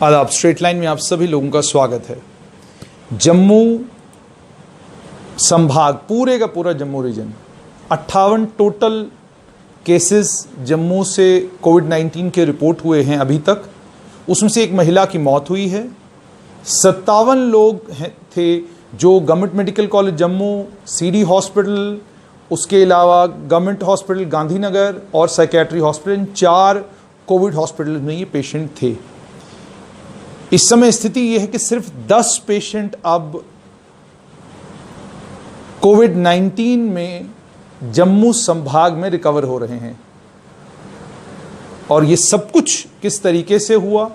आदाब। Straight line में आप सभी लोगों का स्वागत है। जम्मू संभाग, पूरे का पूरा Jammu region, 58 total cases Jammu से कोविड-19 के रिपोर्ट हुए हैं अभी तक। उसमें से एक महिला की मौत हुई है। 57 लोग थे जो government medical college Jammu, CD hospital, उसके अलावा गवर्नमेंट हॉस्पिटल गांधीनगर और साइकेट्री हॉस्पिटल, 4 कोविड हॉस्पिटल में ये पेशेंट थे। इस समय स्थिति यह है कि सिर्फ 10 पेशेंट अब कोविड-19 में जम्मू संभाग में रिकवर हो रहे हैं। और ये सब कुछ किस तरीके से हुआ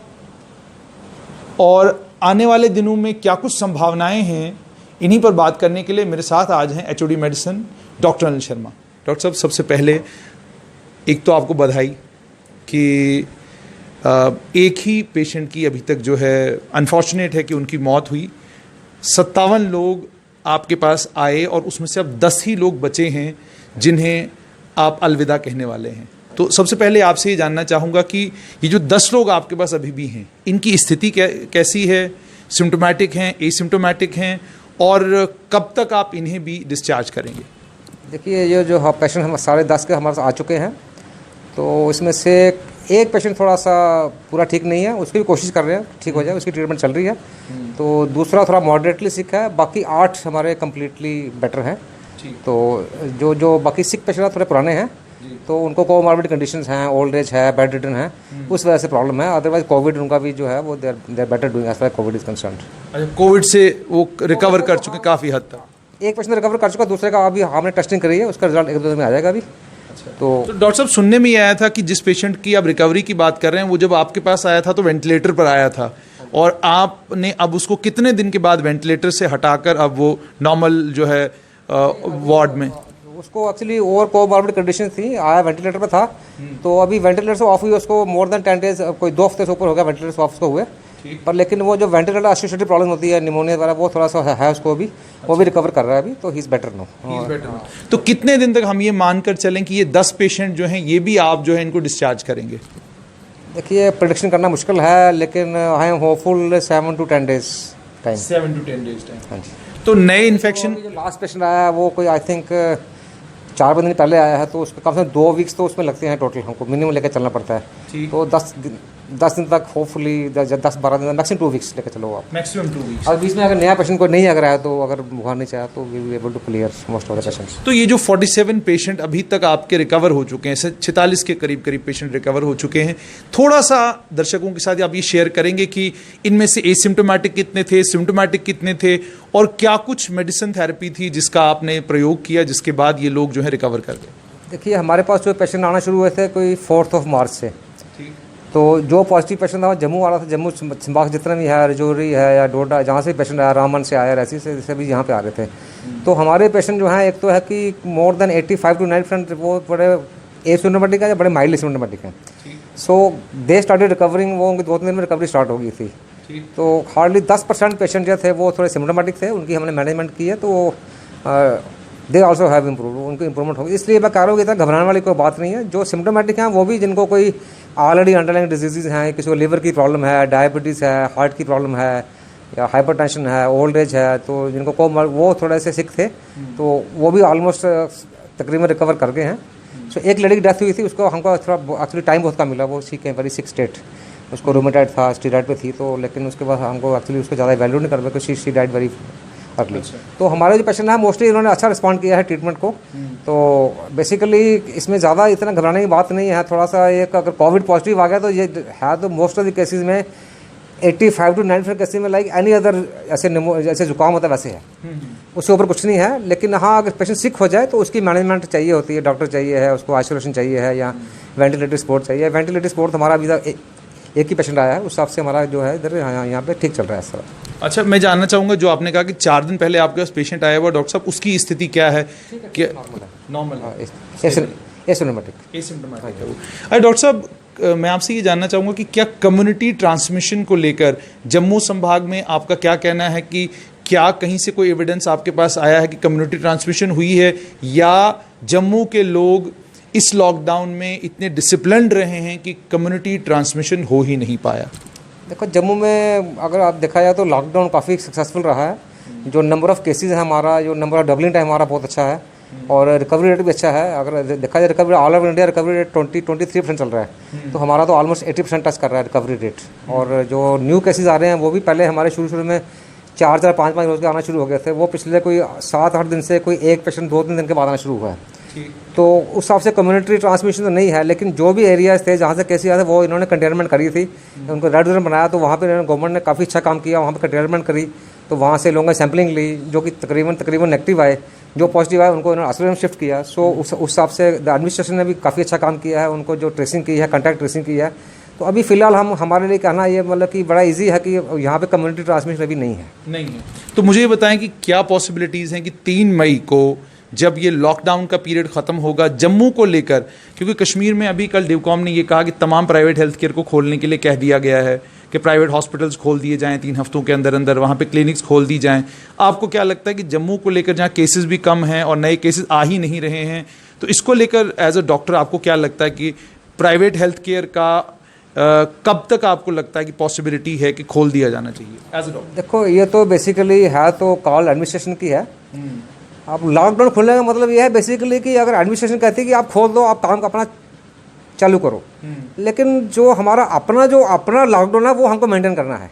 और आने वाले दिनों में क्या कुछ संभावनाएं हैं, इन्हीं पर बात करने के लिए मेरे साथ आज हैं HOD medicine doctor Anil Sharma. Doctor साहब, सबसे पहले एक तो आपको बधाई कि एक ही पेशेंट की अभी तक जो है अनफॉर्चुनेट है कि उनकी मौत हुई। 57 लोग आपके पास आए और उसमें से अब 10 ही लोग बचे हैं जिन्हें आप अलविदा कहने वाले हैं। तो सबसे पहले आपसे ये जानना चाहूँगा कि ये जो 10 लोग आपके पास अभी भी हैं, इनकी स्थिति कैसी है? सिम्टोमेटिक हैं, एसिम्टोमेटिक हैं, और कब तक आप इन्हें भी डिस्चार्ज करेंगे? देखिए, ये जो पेशेंट हम सारे 10 के हमारे आ चुके हैं, तो इसमें से एक पेशेंट थोड़ा सा पूरा ठीक नहीं है, उसकी भी कोशिश कर रहे हैं ठीक हो जाए, उसकी ट्रीटमेंट चल रही है। तो दूसरा थोड़ा मॉडरेटली सिक है, बाकी 8 हमारे कम्प्लीटली बेटर हैं। तो जो बाकी सिक पेशेंट थोड़े पुराने हैं, तो उनको कोमॉर्बिड कंडीशंस हैं, ओल्ड एज है, बेड रिटर्न है, उस वजह से प्रॉब्लम है। अदरवाइज कोविड उनका भी जो है वो they are better doing as far covid is concerned. अच्छा, कोविड से वो रिकवर कर चुके काफ़ी हद तक? एक पेशेंट रिकवर कर चुका, दूसरे का अभी हमने टेस्टिंग करी है, उसका रिजल्ट 1-2 दिन में आ जाएगा अभी। तो डॉक्टर साहब, सुनने में ये आया था कि जिस पेशेंट की आप रिकवरी की बात कर रहे हैं, वो जब आपके पास आया था तो वेंटिलेटर पर आया था, और आपने अब उसको कितने दिन के बाद वेंटिलेटर से हटाकर अब वो नॉर्मल जो है वार्ड में? उसको एक्चुअली ओवर कोमॉर्बिड कंडीशन थी, आया वेंटिलेटर पर था, तो अभी वेंटिलेटर से ऑफ हुई उसको मोर देन 10 डेज, कोई 2 हफ्ते से ऊपर हो गया वेंटिलेटर से ऑफ उसको हुए। पर लेकिन वो जो वेंटिलेटर एसोसिएटेड प्रॉब्लम होती है निमोनिया वगैरह, वो थोड़ा सा है उसको अभी, वो भी रिकवर कर रहा है अभी, तो ही इज़ बेटर नो। तो कितने दिन तक हम ये मानकर चलें कि ये 10 पेशेंट जो हैं ये भी आप जो है इनको डिस्चार्ज करेंगे? देखिए, प्रेडिक्शन करना मुश्किल है, लेकिन I am hopeful 7 to 10 days time. 7 to 10 days time. हाँ जी। तो नए इन्फेक्शन, जो लास्ट पेशेंट आया है वो कोई आई थिंक 4 दिन पहले आया है, तो उसमें कम से कम 2 वीक्स तो उसमें लगते हैं टोटल, हमको मिनिमम लेकर चलना पड़ता है। तो 10 दिन तक होपफुली 10-12 दिन, मैक्सिमम 2 वीक्स लेकर चलो आप, मैक्सिमम 2 वीक्स। और बीच में अगर नया पेशेंट को नहीं अगर आया, तो अगर बुखार नहीं चाहा, तो we will able to clear most of the patients. तो ये जो 47 पेशेंट अभी तक आपके रिकवर हो चुके हैं, 46 के करीब पेशेंट रिकवर हो चुके हैं, थोड़ा सा दर्शकों के साथ आप ये शेयर करेंगे कि इनमें से एसिम्टोमेटिक कितने थे, सिम्टोमेटिक कितने थे, और क्या कुछ मेडिसिन थेरेपी थी जिसका आपने प्रयोग किया जिसके बाद ये लोग जो है रिकवर कर गए? देखिए, हमारे पास जो पेशेंट आना शुरू हुए थे कोई 4 मार्च से, तो जो पॉजिटिव पेशेंट था वो जम्मू आ रहा था, जम्मू संभाग जितना भी है, रजौरी है या डोडा, जहाँ से पेशेंट आया, रामन से आया, रैसी से भी यहाँ पे आ रहे थे। तो हमारे पेशेंट जो हैं, एक तो है कि मोर देन 85 to 90% वो बड़े एसिम्टोमेटिक है या बड़े माइल्ड एसिम्टोमेटिक हैं। सो दे स्टार्टेड रिकवरिंग, वो उनकी 2-3 दिन में रिकवरी स्टार्ट हो गई थी। तो हार्डली 10% पेशेंट जो थे वो थोड़े सिम्टोमेटिक थे, उनकी हमने मैनेजमेंट की है, तो दे ऑल्सो हैव इम्प्रूव, उनको इम्प्रूवमेंट होगी। इसलिए मैं कह रहा हूँ कि इतना घबराने वाली कोई बात नहीं है। जो सिम्टोमेटिक हैं वो भी, जिनको कोई ऑलरेडी अंडरलाइंग डिजीज़ हैं, किसी को लिवर की प्रॉब्लम है, डायबिटीज़ है, हार्ट की प्रॉब्लम है, या हाइपरटेंशन है, ओल्ड एज है, तो जिनको वो थोड़े से सिक थे, तो वो भी ऑलमोस्ट तकरीबन रिकवर कर गए हैं। सो एक लड़की की डेथ हुई थी, उसको हमको थोड़ा एक्चुअली टाइम बहुत कम मिला, वो सी के वेरी सिक स्टेट, उसको रूमेटाइड था, स्टीरॉइड पे थी, तो लेकिन उसके बाद हमको एक्चुअली उसको ज़्यादा वैल्यू नहीं कर पाया, क्योंकि शी डाइड वेरी अर्ली। तो हमारे जो पेशेंट है मोस्टली इन्होंने अच्छा रिस्पॉन्ड किया है ट्रीटमेंट को। तो बेसिकली इसमें ज़्यादा इतना घबराने की बात नहीं है। थोड़ा सा एक अगर कोविड पॉजिटिव आ गया तो ये है, तो मोस्ट ऑफ द केसेस में 85 to 90% केसेस में लाइक एनी अदर, जैसे जुकाम होता है वैसे है, उसके ऊपर कुछ नहीं है। लेकिन हाँ, अगर पेशेंट सिक हो जाए तो उसकी मैनेजमेंट चाहिए होती है, डॉक्टर चाहिए है, उसको आइसोलेशन चाहिए है, या वेंटिलेटर सपोर्ट चाहिए। वेंटिलेटर सपोर्ट हमारा अभी तक एक ही पेशेंट आया है, उस हिसाब से हमारा जो है इधर यहाँ पे ठीक चल रहा है सर। अच्छा, मैं जानना चाहूँगा, जो आपने कहा कि 4 दिन पहले आपके पास पेशेंट आया हुआ, डॉक्टर साहब उसकी स्थिति क्या है? नॉर्मल एसिम्टोमेटिक है वो। अरे डॉक्टर साहब, मैं आपसे ये जानना चाहूँगा कि क्या कम्युनिटी ट्रांसमिशन को लेकर जम्मू संभाग में आपका क्या कहना है, कि क्या कहीं से कोई एविडेंस आपके पास आया है कि कम्युनिटी ट्रांसमिशन हुई है, या जम्मू के लोग इस लॉकडाउन में इतने डिसिप्लिन्ड रहे हैं कि कम्युनिटी ट्रांसमिशन हो ही नहीं पाया? देखो जम्मू में अगर आप देखा जाए तो लॉकडाउन काफ़ी सक्सेसफुल रहा है। जो नंबर ऑफ़ केसेस है हमारा, जो नंबर ऑफ डबलिंग टाइम हमारा बहुत अच्छा है और रिकवरी रेट भी अच्छा है। अगर देखा जाए recovery all over India recovery rate 23% चल रहा है, तो हमारा तो ऑलमोस्ट 80% टच कर रहा है रिकवरी रेट। और जो न्यू केसेस आ रहे हैं वो भी पहले हमारे शुरू में 4-4, 5-5 रोज़ के आना शुरू हो गए थे, वो पिछले कोई 7-8 दिन से कोई एक पेशेंट 2-3 दिन के बाद आना शुरू हुआ है। तो उस हिसाब से कम्युनिटी ट्रांसमिशन तो नहीं है, लेकिन जो भी एरियाज थे जहाँ से केसेस आए थे वो इन्होंने कंटेनमेंट करी थी, उनको रेड जोन बनाया। तो वहाँ पे गवर्नमेंट ने काफ़ी अच्छा काम किया, वहाँ पे कंटेनमेंट करी, तो वहाँ से लोगों ने सैम्पलिंग ली, जो कि तकरीबन नेगेटिव आए, जो पॉजिटिव आए उनको इन्होंने आइसोलेशन शिफ्ट किया। सो उस हिसाब से एडमिनिस्ट्रेशन ने भी काफ़ी अच्छा काम किया है, उनको जो ट्रेसिंग की है, कॉन्टैक्ट ट्रेसिंग की है। तो अभी फ़िलहाल हमारे लिए कहना ये मतलब कि बड़ा इजी है कि यहाँ पे कम्युनिटी ट्रांसमिशन अभी नहीं है। तो मुझे ये बताएं कि क्या पॉसिबिलिटीज़ हैं कि 3 मई को जब ये लॉकडाउन का पीरियड ख़त्म होगा जम्मू को लेकर, क्योंकि कश्मीर में अभी कल डिवकॉम ने ये कहा कि तमाम प्राइवेट हेल्थ केयर को खोलने के लिए कह दिया गया है कि प्राइवेट हॉस्पिटल्स खोल दिए जाएं 3 हफ्तों के अंदर अंदर, वहाँ पे क्लिनिक्स खोल दी जाएं। आपको क्या लगता है कि जम्मू को लेकर जहाँ केसेस भी कम हैं और नए केसेस आ ही नहीं रहे हैं, तो इसको लेकर एज अ डॉक्टर आपको क्या लगता है कि प्राइवेट हेल्थ केयर का कब तक आपको लगता है कि पॉसिबिलिटी है कि खोल दिया जाना चाहिए एज अ डॉक्टर? देखो ये तो बेसिकली है तो कॉल एडमिनिस्ट्रेशन की है। अब लॉकडाउन खुलने का मतलब ये है बेसिकली कि अगर एडमिनिस्ट्रेशन कहती है कि आप खोल दो, आप काम अपना चालू करो, लेकिन जो हमारा अपना लॉकडाउन है वो हमको मेंटेन करना है।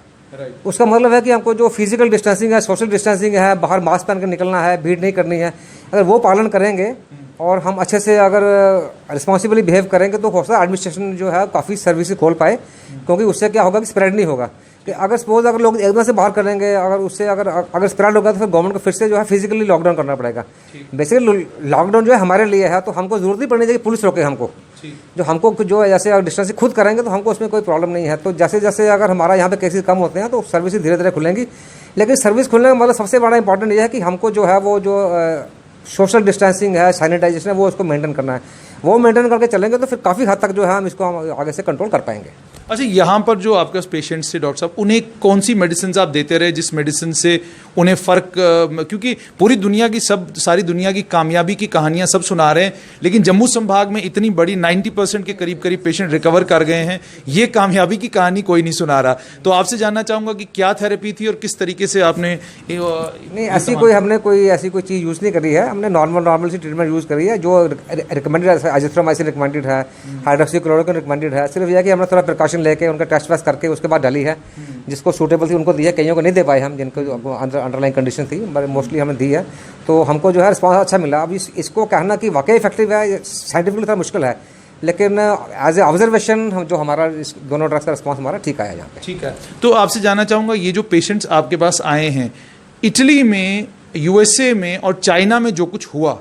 उसका मतलब है कि हमको जो फिजिकल डिस्टेंसिंग है, सोशल डिस्टेंसिंग है, बाहर मास्क पहन कर निकलना है, भीड़ नहीं करनी है, अगर वो पालन करेंगे और हम अच्छे से अगर रिस्पॉन्सिबली बिहेव करेंगे तो हो सकता है एडमिनिस्ट्रेशन जो है काफ़ी सर्विसेज खोल पाए, क्योंकि उससे क्या होगा कि स्प्रेड नहीं होगा। कि अगर सपोज अगर लोग एकदम से बाहर करेंगे, अगर उससे अगर स्प्रेड होगा तो फिर गवर्नमेंट को फिर से जो है फिजिकली लॉकडाउन करना पड़ेगा। बेसिकली लॉकडाउन जो है हमारे लिए है, तो हमको जरूरत नहीं पड़नी चाहिए कि पुलिस रोके हमको। जो हमको जो है जैसे डिस्टेंस खुद करेंगे तो हमको उसमें कोई प्रॉब्लम नहीं है। तो जैसे जैसे अगर हमारा यहाँ पे केसेस कम होते हैं तो सर्विस धीरे धीरे खुलेंगी, लेकिन सर्विस खुलने का मतलब सबसे बड़ा इंपॉर्टेंट ये है कि हमको जो है वो जो सोशल डिस्टेंसिंग है, सैनिटाइजेशन है, वो उसको मेंटेन करना है। वो मेंटेन करके चलेंगे तो फिर काफ़ी हद तक जो है हम इसको आगे से कंट्रोल कर पाएंगे। अच्छा, यहाँ पर जो आपके पास पेशेंट्स थे डॉक्टर साहब, उन्हें कौन सी मेडिसिन आप देते रहे जिस मेडिसिन से उन्हें फ़र्क, क्योंकि पूरी दुनिया की सारी दुनिया की कामयाबी की कहानियाँ सब सुना रहे हैं, लेकिन जम्मू संभाग में इतनी बड़ी 90% के करीब पेशेंट रिकवर कर गए हैं, ये कामयाबी की कहानी कोई नहीं सुना रहा। तो आपसे जानना चाहूँगा कि क्या थेरेपी थी और किस तरीके से आपने नहीं हमने कोई ऐसी कोई चीज़ यूज़ नहीं करी है। हमने नॉर्मल सी ट्रीटमेंट यूज़ करी है जो रिकमेंडेड है। एजिथ्रोमाइसिन रिकमेंडेड है, हाइड्रोक्सीक्लोरोक्विन रिकमेंडेड है। सिर्फ यह है कि हमने थोड़ा प्रिकॉशन लेके उनका टेस्ट वेस्ट करके उसके बाद डाली है, जिसको सूटेबल थी उनको दी है, कईयों को नहीं दे पाए हम, जिनको अंडरलाइन कंडीशन थी, मोस्टली हमें दी है। तो हमको जो है रिस्पॉन्स अच्छा मिला। अब इसको कहना कि वाकई इफेक्टिव है साइंटिफिकली थोड़ा मुश्किल है, लेकिन एज ए ऑब्जर्वेशन हम जो हमारा इस दोनों ड्रग्स का रिस्पॉन्स हमारा ठीक आया यहाँ पे। ठीक है। तो आपसे जानना चाहूँगा, ये जो पेशेंट्स आपके पास आए हैं, इटली में, यूएसए में और चाइना में जो कुछ हुआ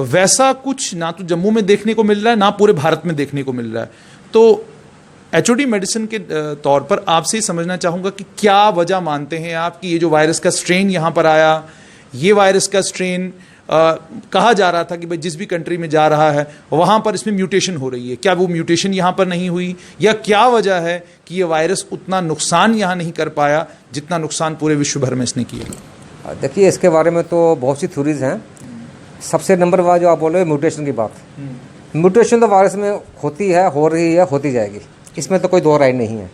वैसा कुछ ना तो जम्मू में देखने को मिल रहा है ना पूरे भारत में देखने को मिल रहा है। तो एचओडी मेडिसिन के तौर पर आपसे समझना चाहूँगा कि क्या वजह मानते हैं आप कि ये जो वायरस का स्ट्रेन यहाँ पर आया, ये वायरस का स्ट्रेन कहा जा रहा था कि भाई जिस भी कंट्री में जा रहा है वहाँ पर इसमें म्यूटेशन हो रही है, क्या वो म्यूटेशन यहाँ पर नहीं हुई, या क्या वजह है कि ये वायरस उतना नुकसान यहाँ नहीं कर पाया जितना नुकसान पूरे विश्व भर में इसने किया? देखिए, इसके बारे में तो बहुत सी थ्योरीज हैं। सबसे नंबर 1 जो आप बोल रहे हो म्यूटेशन की बात, म्यूटेशन तो वायरस में होती है, हो रही है, होती जाएगी, इसमें तो कोई दो राय नहीं है।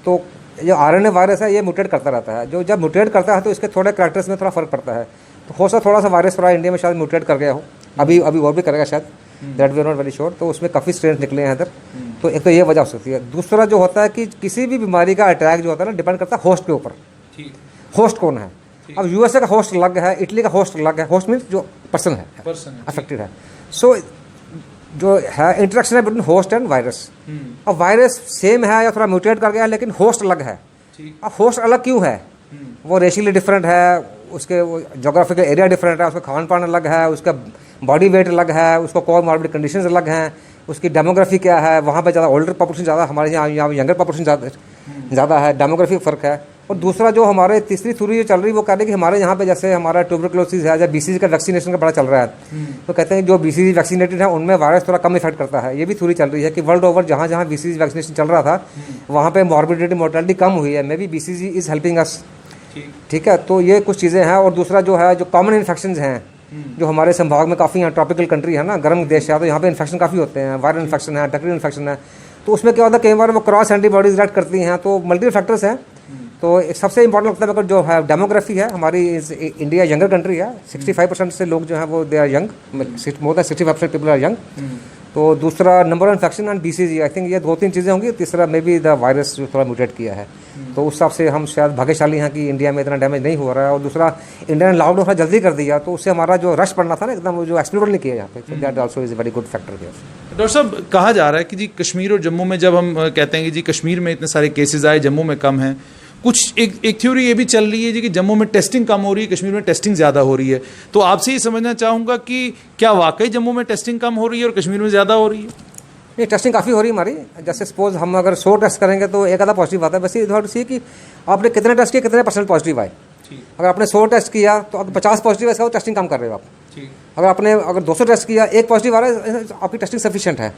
तो जो आरएनए वायरस है ये म्यूटेट करता रहता है। जो जब म्यूटेट करता है तो इसके थोड़े कैरेक्टर्स में थोड़ा फर्क पड़ता है। तो हो सकता थोड़ा सा वायरस थोड़ा इंडिया में शायद म्यूटेट कर गया हो, अभी और भी करेगा शायद, that we are not very sure. तो उसमें काफ़ी स्ट्रेन निकले हैं इधर। तो एक तो ये वजह हो सकती है। दूसरा जो होता है कि किसी भी बीमारी का अटैक जो होता है ना, डिपेंड करता है होस्ट के ऊपर। होस्ट कौन है? अब यूएसए का होस्ट अलग है, इटली का होस्ट अलग है। होस्ट मीन्स जो पर्सन है अफेक्टेड है। सो जो है इंटरेक्शन है बिटवीन होस्ट एंड वायरस। अब वायरस सेम है या थोड़ा म्यूटेट कर गया है, लेकिन होस्ट अलग है। अब होस्ट अलग क्यों है? वो रेशियली डिफरेंट है, उसके जोग्राफिकल एरिया डिफरेंट है, उसका खान पान अलग है, उसका बॉडी वेट अलग है, उसको कोमॉर्बिड कंडीशंस अलग हैं, उसकी डेमोग्राफी क्या है। वहाँ पे ज़्यादा ओल्डर पॉपुलेशन ज़्यादा, हमारे यहाँ यंगर पॉपुलेशन ज़्यादा है, डेमोग्राफी फ़र्क है। और दूसरा जो हमारे तीसरी थ्योरी जो चल रही है वो कह रही है कि हमारे यहाँ पे जैसे हमारा ट्यूबरक्लोसिस है या बीसीजी का वैक्सीनेशन का बड़ा चल रहा है, तो कहते हैं जो बीसीजी वैक्सीनेटेड है उनमें वायरस थोड़ा कम इफेक्ट करता है। ये भी थ्योरी चल रही है कि वर्ल्ड ओवर जहाँ जहाँ बीसीजी वैक्सीनेशन चल रहा था वहाँ पे मॉर्बिडिटी मोर्टेलिटी कम हुई है। May be BCG is helping us. ठीक है, तो ये कुछ चीज़ें हैं। और दूसरा जो है जो कॉमन इन्फेक्शन हैं जो हमारे संभाग में काफ़ी, यहाँ ट्रॉपिकल कंट्री है ना, गर्म देश है, तो यहाँ पे इन्फेक्शन काफ़ी होते हैं। वायरल इन्फेक्शन है, बैक्टीरियल इन्फेक्शन है, तो उसमें क्या होता है, कई बार वो क्रॉस एंटीबॉडीज रिएक्ट करती हैं, तो मल्टीपल फैक्टर्स हैं। तो एक सबसे इंपॉर्टेंट लगता है मेरे को जो है डेमोग्राफी है हमारी। इंडिया यंगर कंट्री है, 65% से लोग जो हैं वो they are young, more than 65% people are young. तो दूसरा number of infection and BCG, I think ये 2-3 चीज़ें होंगी। तीसरा मे बी द वायरस जो थोड़ा म्यूटेट किया है, तो उस हिसाब से हम शायद भाग्यशाली हैं कि इंडिया में इतना डैमेज नहीं हो रहा है। और दूसरा, इंडिया ने लॉकडाउन थोड़ा जल्दी कर दिया, तो उससे हमारा जो रश पड़ना था ना एकदम, वो जो एक्सप्लोर नहीं किया यहाँ पे, that also is a very good factor there. Doctor साहब, कहा जा रहा है कि जी कश्मीर और जम्मू में, जब हम कहते हैं कि जी कश्मीर में इतने सारे केसेस आए, जम्मू में कम हैं, कुछ एक थ्योरी ये भी चल रही है जी कि जम्मू में टेस्टिंग कम हो रही है, कश्मीर में टेस्टिंग ज़्यादा हो रही है। तो आपसे ये समझना चाहूँगा कि क्या वाकई जम्मू में टेस्टिंग कम हो रही है और कश्मीर में ज़्यादा हो रही है? नहीं, टेस्टिंग काफ़ी हो रही है हमारी। जैसे सपोज हम अगर 100 टेस्ट करेंगे तो एक आधा पॉजिटिव आता है। बस ये सी कि आपने कितने टेस्ट किए, कितने % पॉजिटिव आए। अगर आपने 100 टेस्ट किया तो अगर 50 पॉजिटिव है, टेस्टिंग कम कर रहे हो आप। अगर 200 टेस्ट किया, 1 पॉजिटिव आ रहा है, आपकी टेस्टिंग सफिशिएंट है।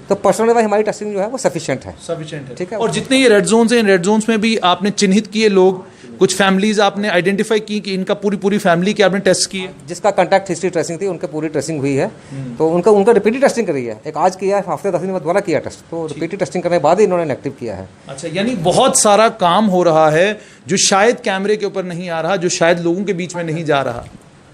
तो पर्सनल वाइज हमारी टेस्टिंग जो है वो सफिशिएंट है। ठीक है। और जितने ये रेड जोन्स हैं, इन रेड जोन्स में भी आपने चिन्हित किए लोग, कुछ फैमिलीज आपने आइडेंटिफाई की कि इनका पूरी फैमिली के आपने टेस्ट किए? जिसका कॉन्टैक्ट हिस्ट्री ट्रेसिंग थी उनकी पूरी टेस्टिंग हुई है। तो उनका रिपीटेड टेस्टिंग करी है। एक आज किया है, हफ्ते 10 दिन बाद दोबारा किया टेस्ट, तो रिपीटेड टेस्टिंग करने के बाद ही इन्होंने नेगेटिव किया है। अच्छा, यानी बहुत सारा काम हो रहा है जो शायद कैमरे के ऊपर नहीं आ रहा, जो शायद लोगों के बीच में नहीं जा रहा।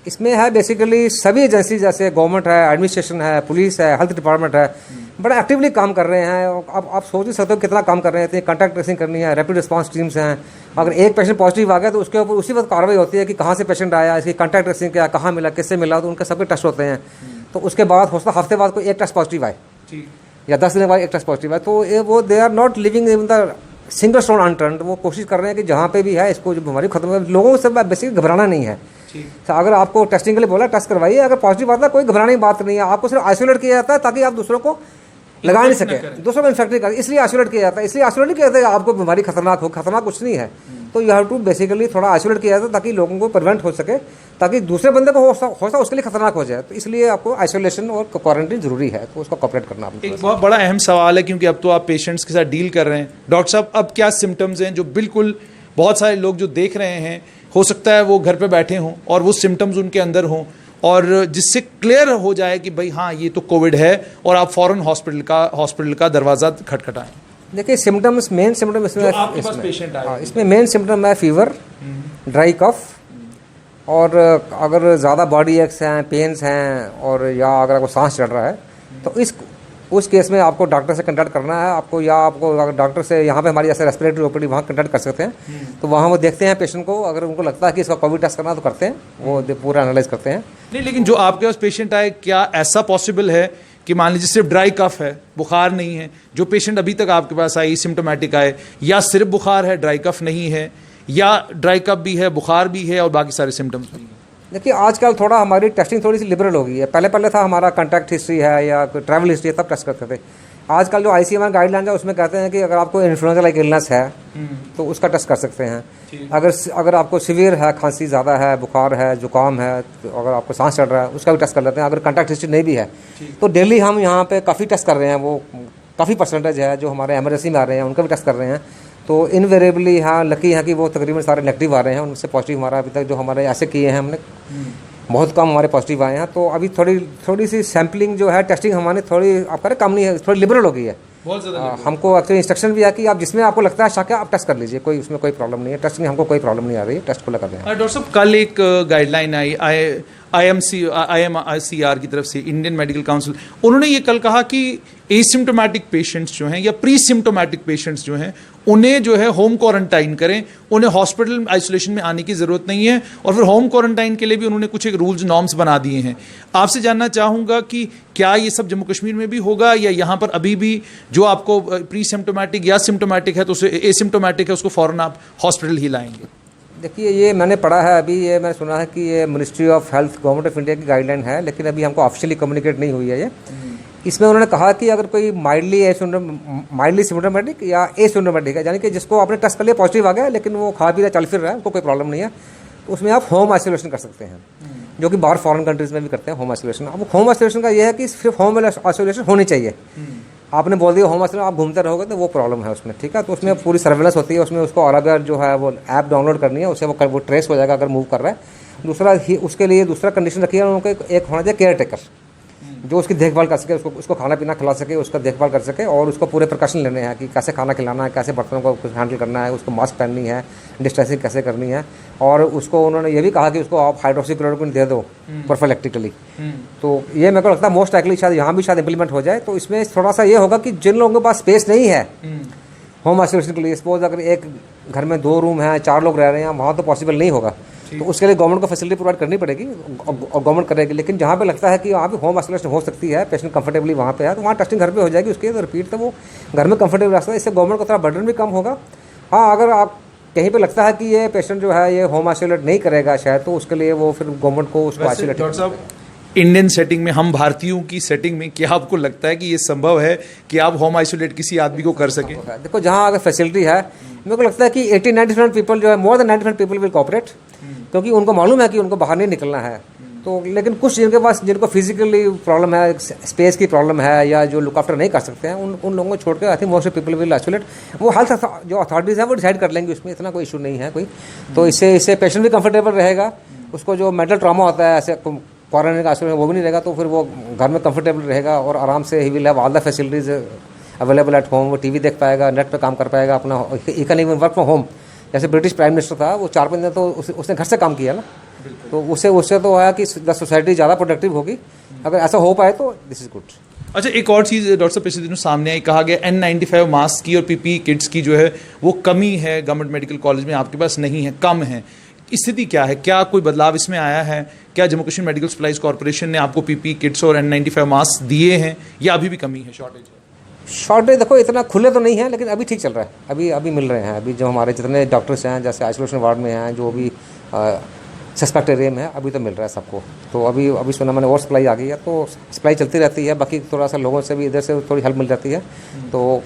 इसमें है बेसिकली सभी एजेंसी, जैसे गवर्नमेंट है, एडमिनिस्ट्रेशन है, पुलिस है, हेल्थ डिपार्टमेंट है, बड़ा एक्टिवली काम कर रहे हैं। अब आप सोच ही सकते हो कितना काम कर रहे हैं। कॉन्टैक्ट ट्रेसिंग करनी है, रैपिड रिस्पांस टीम्स हैं। अगर एक पेशेंट पॉजिटिव आ गया तो उसके ऊपर उसी वक्त कार्रवाई होती है कि कहाँ से पेशेंट आया, इसकी कॉन्टैक्ट ट्रेसिंग क्या, कहाँ मिला, किससे मिला, तो उनके सबके टेस्ट होते हैं। तो उसके बाद हो सकता हफ्ते बाद कोई एक टेस्ट पॉजिटिव आए या 10 दिन बाद एक टेस्ट पॉजिटिव आए, तो ये वो they are not living in the single stone unturned. वो कोशिश कर रहे हैं कि जहाँ पे भी है इसको जो बीमारी खत्म है। लोगों से बेसिकली घबराना नहीं है। तो अगर आपको टेस्टिंग के लिए बोला, टेस्ट करवाइए। अगर पॉजिटिव आता है, कोई घबराने की बात नहीं है। आपको सिर्फ आइसोलेट किया जाता है ताकि आप दूसरों को लगा नहीं सके, दूसरों को इन्फेक्ट नहीं कर, इसलिए आइसोलेट किया जाता है। इसलिए आइसोलेट नहीं किया जाता है आपको बीमारी खतरनाक हो, खतरनाक कुछ नहीं है। तो यू हैव टू बेसिकली थोड़ा आइसोलेट किया जाता है ताकि लोगों को प्रिवेंट हो सके, ताकि दूसरे बंदे को हो सकता उसके लिए खतरनाक हो जाए। तो इसलिए आपको आइसोलेशन और क्वारंटीन जरूरी है, तो उसको कॉपरेट करना। एक बहुत बड़ा अहम सवाल है, क्योंकि अब तो आप पेशेंट्स के साथ डील कर रहे हैं। डॉक्टर साहब, अब क्या सिम्टम्स हैं जो बिल्कुल बहुत सारे लोग जो देख रहे हैं, हो सकता है वो घर पे बैठे हों और वो सिम्टम्स उनके अंदर हों, और जिससे क्लियर हो जाए कि भाई हाँ ये तो कोविड है, और आप फौरन हॉस्पिटल का दरवाज़ा खटखटाएं? देखिए, सिम्टम्स, मेन सिम्टम इसमें मेन सिम्टम है फीवर, ड्राई कफ, और अगर ज़्यादा बॉडी एक्स हैं, पेन्स हैं, और या अगर आपको सांस चढ़ रहा है, तो उस केस में आपको डॉक्टर से कंसल्ट करना है आपको। या आपको अगर डॉक्टर से, यहाँ पे हमारी जैसे रेस्पिरेटरी ओपीडी, वहाँ कंसल्ट कर सकते हैं। तो वहाँ वो देखते हैं पेशेंट को, अगर उनको लगता है कि इसका कोविड टेस्ट करना तो करते हैं, वो पूरा एनालाइज करते हैं। नहीं, लेकिन जो आपके पास पेशेंट आए, क्या ऐसा पॉसिबल है कि मान लीजिए सिर्फ ड्राई कफ है, बुखार नहीं है, जो पेशेंट अभी तक आपके पास आई सिम्टोमेटिक आए, या सिर्फ बुखार है, ड्राई कफ नहीं है, या ड्राई कफ भी है, बुखार भी है और बाकी सारे सिम्टम्स भी हैं? देखिए, आजकल थोड़ा हमारी टेस्टिंग थोड़ी सी लिबरल हो गई है। पहले था हमारा कॉन्टैक्ट हिस्ट्री है या कोई ट्रैवल हिस्ट्री है, तब टेस्ट करते थे। आजकल जो ICMR गाइडलाइन है उसमें कहते हैं कि अगर आपको इन्फ्लुएंजा लाइक इलनेस है तो उसका टेस्ट कर सकते हैं। अगर आपको सीवियर है, खांसी ज़्यादा है, बुखार है, जुकाम है, तो अगर आपको सांस चढ़ रहा है उसका भी टेस्ट कर लेते हैं। अगर कॉन्टैक्ट हिस्ट्री नहीं भी है तो डेली हम यहाँ पे काफ़ी टेस्ट कर रहे हैं। वो काफ़ी % है जो हमारे एमरजेंसी में आ रहे हैं, उनका भी टेस्ट कर रहे हैं। तो इनवेरिएबली हाँ लकी है कि वो तकरीबन सारे नेगेटिव आ रहे हैं। उनसे पॉजिटिव हमारा अभी तक जो हमारे ऐसे किए हैं हमने, बहुत कम हमारे पॉजिटिव आए हैं। तो अभी थोड़ी सी सैम्पलिंग जो है, टेस्टिंग हमारी थोड़ी आप करें कम नहीं है, थोड़ी लिबरल हो गई है। बहुत ज़्यादा हमको एक्चुअली इंस्ट्रक्शन भी है कि आप जिसमें आपको लगता है शक है आप टेस्ट कर लीजिए, कोई उसमें कोई प्रॉब्लम नहीं है। टेस्ट में हमको कोई प्रॉब्लम नहीं आ रही है, टेस्ट को लगा दें। डॉक्टर साहब, कल एक गाइडलाइन आई IMCR की तरफ से, इंडियन मेडिकल काउंसिल, उन्होंने ये कल कहा कि एसिम्टोमेटिक पेशेंट्स जो हैं या प्री सिम्टोमेटिक पेशेंट्स जो हैं, उन्हें जो है होम क्वारंटाइन करें, उन्हें हॉस्पिटल आइसोलेशन में आने की ज़रूरत नहीं है। और फिर होम क्वारंटाइन के लिए भी उन्होंने कुछ एक रूल्स नॉर्म्स बना दिए हैं। आपसे जानना चाहूँगा कि क्या ये सब जम्मू कश्मीर में भी होगा, या यहाँ पर अभी भी जो आपको प्री सिम्टोमेटिक या सिम्टोमेटिक है तो उसे एसिम्टोमेटिक है उसको फ़ौरन आप हॉस्पिटल ही लाएंगे? देखिए, ये मैंने पढ़ा है अभी, ये मैंने सुना है कि ये ministry of health government of India की गाइडलाइन है, लेकिन अभी हमको ऑफिशियली कम्युनिकेट नहीं हुई है ये। इसमें उन्होंने कहा कि अगर कोई माइल्डली सिम्टोमेटिक या एसिम्टोमेटिक है, यानी कि जिसको आपने टेस्ट कर लिया पॉजिटिव आ गया लेकिन वो खा पी रहा, चल फिर रहा है, उनको कोई प्रॉब्लम नहीं है, तो उसमें आप होम आइसोलेशन कर सकते हैं, जो कि बाहर फॉरेन कंट्रीज़ में भी करते हैं होम आइसोलेशन। अब होम आइसोलेशन का ये है कि सिर्फ होम आइसोलेशन होनी चाहिए। आपने बोल दिया होम आइसोलेशन, आप घूमते रहोगे तो वो प्रॉब्लम है उसमें, ठीक है। तो उसमें पूरी सर्वेलेंस होती है, उसमें उसको अलग जो है वो ऐप डाउनलोड करनी है, उससे वो ट्रेस हो जाएगा अगर मूव कर रहा है। दूसरा उसके लिए दूसरा कंडीशन रखी है उनको, एक होना चाहिए केयर टेकर। जो उसकी देखभाल कर सके, उसको खाना पीना खिला सके, उसका देखभाल कर सके और उसको पूरे प्रिकॉशन लेने हैं कि कैसे खाना खिलाना है, कैसे बर्तनों को हैंडल करना है, उसको मास्क पहननी है, डिस्टेंसिंग कैसे करनी है। और उसको उन्होंने ये भी कहा कि उसको आप हाइड्रोक्सीक्लोरोक्विन दे दो प्रोफिलैक्टिकली। तो ये मेरे को लगता है मोस्ट लाइकली शायद यहाँ भी शायद इंप्लीमेंट हो जाए। तो इसमें थोड़ा सा ये होगा कि जिन लोगों के पास स्पेस नहीं है होम आइसोलेशन के लिए, सपोज अगर एक घर में 2 रूम हैं, 4 लोग रह रहे हैं, वहाँ तो पॉसिबल नहीं होगा, तो उसके लिए गवर्नमेंट को फैसिलिटी प्रोवाइड करनी पड़ेगी और गवर्नमेंट करेगी। लेकिन जहाँ पे लगता है कि वहाँ पे होम आइसोलेशन हो सकती है, पेशेंट कंफर्टेबली वहाँ पे है, तो वहाँ टेस्टिंग घर पे हो जाएगी उसकी, तो रिपीट तो वो घर में कंफर्टेबल रहता है। इससे गवर्नमेंट को थोड़ा बर्डन भी कम होगा। हाँ, अगर आप कहीं पे लगता है कि ये पेशेंट जो है ये होम आइसोलेट नहीं करेगा शायद, तो उसके लिए वो फिर गवर्नमेंट को उसको आइसोलेट। डॉक्टर साहब, इंडियन सेटिंग में, हम भारतीयों की सेटिंग में, क्या आपको लगता है कि ये संभव है कि आप होम आइसोलेट किसी आदमी को कर सके? देखो, जहाँ अगर फैसिलिटी है, मेरे को लगता है कि 80-90% पीपल जो है, more than 90% people will cooperate, क्योंकि उनको मालूम है कि उनको बाहर नहीं निकलना है। तो लेकिन कुछ जिनके पास, जिनको फिजिकली प्रॉब्लम है, स्पेस की प्रॉब्लम है, या जो लुक आफ्टर नहीं कर सकते हैं, उन लोगों को छोड़ के I think most people will isolate. वो हेल्थ जो अथॉरिटीज़ हैं वो डिसाइड कर लेंगे, उसमें इतना कोई इशू नहीं है कोई। तो इससे पेशेंट भी कंफर्टेबल रहेगा, उसको जो मेंटल ट्रॉमा होता है ऐसे क्वारंटाइन का आइसोलेशन वो भी नहीं रहेगा, तो फिर वो घर में कंफर्टेबल रहेगा और आराम से he will have all the facilities available at home. वो टीवी देख पाएगा, नेट पे काम कर पाएगा अपना, he can even work from home. जैसे ब्रिटिश प्राइम मिनिस्टर था, वो 4-5 दिन तो उसने घर से काम किया ना, तो उससे तो है कि द सोसाइटी ज़्यादा प्रोडक्टिव होगी। अगर ऐसा हो पाए तो दिस इज़ गुड। अच्छा, एक और चीज़ डॉक्टर साहब पिछले दिनों सामने आई, कहा गया N95 मास्क की और PPE किट्स की जो है वो कमी है गवर्नमेंट मेडिकल कॉलेज में, आपके पास नहीं है, कम है। स्थिति क्या है? क्या कोई बदलाव इसमें आया है? क्या Jammu Kashmir medical supplies corporation ने आपको PPE किट्स और N95 मास्क दिए हैं, या अभी भी कमी है, शॉर्टेज है? शॉर्टेज देखो इतना खुले तो नहीं है, लेकिन अभी ठीक चल रहा है, अभी मिल रहे हैं। अभी जो हमारे जितने डॉक्टर्स हैं, जैसे आइसोलेशन वार्ड में हैं, जो भी सस्पेक्ट एरिया में है, अभी तो मिल रहा है सबको। तो अभी सुना मैंने और सप्लाई आ गई है, तो सप्लाई चलती रहती है। बाकी थोड़ा सा लोगों से भी इधर से थोड़ी हेल्प मिल जाती है। तो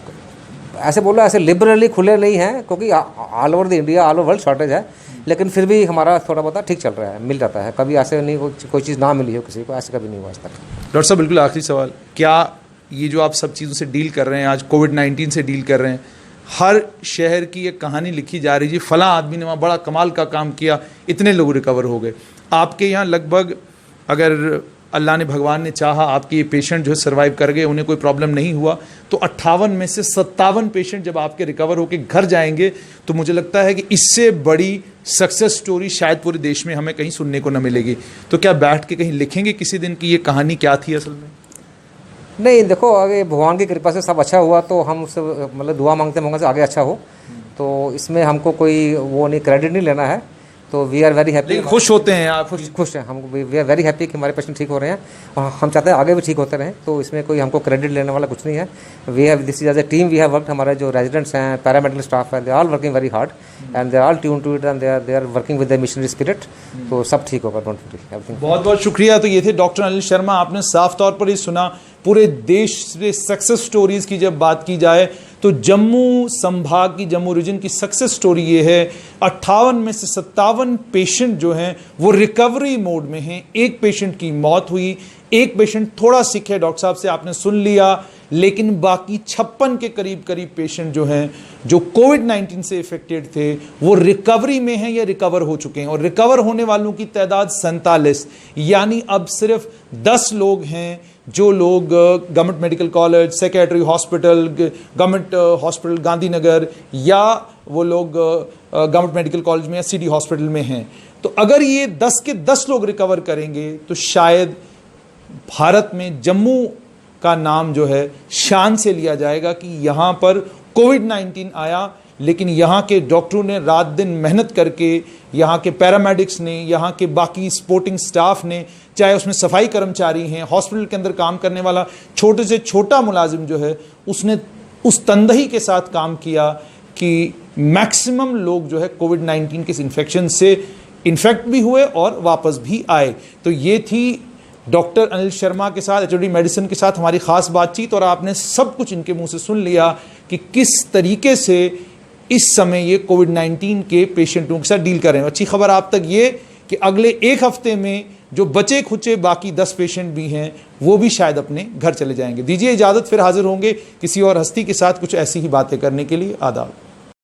ऐसे बोलो, ऐसे लिबरली खुले नहीं हैं, क्योंकि all over the India, all over world shortage है, लेकिन फिर भी हमारा थोड़ा बहुत ठीक चल रहा है, मिल जाता है। कभी ऐसे नहीं कोई चीज़ ना मिली हो किसी को, ऐसे कभी नहीं हुआ आज तक। डॉक्टर साहब, बिल्कुल आखिरी सवाल, क्या ये जो आप सब चीज़ों से डील कर रहे हैं, आज कोविड-19 से डील कर रहे हैं, हर शहर की एक कहानी लिखी जा रही है, फला आदमी ने वहाँ बड़ा कमाल का काम किया, इतने लोग रिकवर हो गए। आपके यहाँ लगभग, अगर अल्लाह ने, भगवान ने चाहा, आपके ये पेशेंट जो है सर्वाइव कर गए, उन्हें कोई प्रॉब्लम नहीं हुआ, तो 58 में से 57 पेशेंट जब आपके रिकवर होकर घर जाएंगे, तो मुझे लगता है कि इससे बड़ी सक्सेस स्टोरी शायद पूरे देश में हमें कहीं सुनने को न मिलेगी। तो क्या बैठ के कहीं लिखेंगे किसी दिन कि ये कहानी क्या थी असल में? नहीं, देखो, अगर भगवान की कृपा से सब अच्छा हुआ तो हम उससे मतलब दुआ मांगते से आगे अच्छा हो। तो इसमें हमको कोई वो नहीं, क्रेडिट नहीं लेना है। तो वी आर वेरी हैप्पी, खुश होते हैं आप? खुश हैं हम, वी आर वेरी हैप्पी कि हमारे पेशेंट ठीक हो रहे हैं, और हम चाहते हैं आगे भी ठीक होते रहें। तो इसमें कोई हमको क्रेडिट लेने वाला कुछ नहीं है। We have, this is as a team we have worked. हमारे जो रेजिडेंट्स हैं, पैरामेडिकल स्टाफ है, they are all working very hard and they are all tune to it and they are working with the missionary spirit. तो सब ठीक होगा, don't worry, everything. बहुत बहुत शुक्रिया। तो ये थे डॉक्टर अनिल शर्मा। आपने साफ तौर पर ही सुना, पूरे देश से सक्सेस स्टोरीज की जब बात की जाए तो जम्मू संभाग की, जम्मू रीजन की सक्सेस स्टोरी ये है, 58 में से 57 पेशेंट जो हैं वो रिकवरी मोड में हैं। एक पेशेंट की मौत हुई, एक पेशेंट थोड़ा सिक है, डॉक्टर साहब से आपने सुन लिया, लेकिन बाकी 56 के करीब पेशेंट जो हैं, जो कोविड-19 से इफेक्टेड थे, वो रिकवरी में हैं या रिकवर हो चुके हैं। और रिकवर होने वालों की तादाद 47, यानी अब सिर्फ 10 लोग हैं जो लोग government medical college, secretary hospital, government hospital Gandhinagar, या वो लोग गवर्नमेंट मेडिकल कॉलेज में या सिटी हॉस्पिटल में हैं। तो अगर ये 10 के 10 लोग रिकवर करेंगे तो शायद भारत में जम्मू का नाम जो है शान से लिया जाएगा कि यहाँ पर कोविड-19 आया, लेकिन यहाँ के डॉक्टरों ने रात दिन मेहनत करके, यहाँ के पैरामेडिक्स ने, यहाँ के बाकी सपोर्टिंग स्टाफ ने, चाहे उसमें सफाई कर्मचारी हैं, हॉस्पिटल के अंदर काम करने वाला छोटे से छोटा मुलाजिम जो है, उसने उस तंदही के साथ काम किया कि मैक्सिमम लोग जो है कोविड-19 के इन्फेक्शन से इन्फेक्ट भी हुए और वापस भी आए। तो ये थी डॉक्टर अनिल शर्मा के साथ, HOD मेडिसिन के साथ हमारी ख़ास बातचीत, और आपने सब कुछ इनके मुंह से सुन लिया कि किस तरीके से इस समय ये कोविड-19 के पेशेंटों के साथ डील कर रहे हैं। अच्छी खबर आप तक ये कि अगले एक हफ्ते में जो बचे खुचे बाकी 10 पेशेंट भी हैं, वो भी शायद अपने घर चले जाएंगे। दीजिए इजाज़त, फिर हाजिर होंगे किसी और हस्ती के साथ कुछ ऐसी ही बातें करने के लिए। आदाब।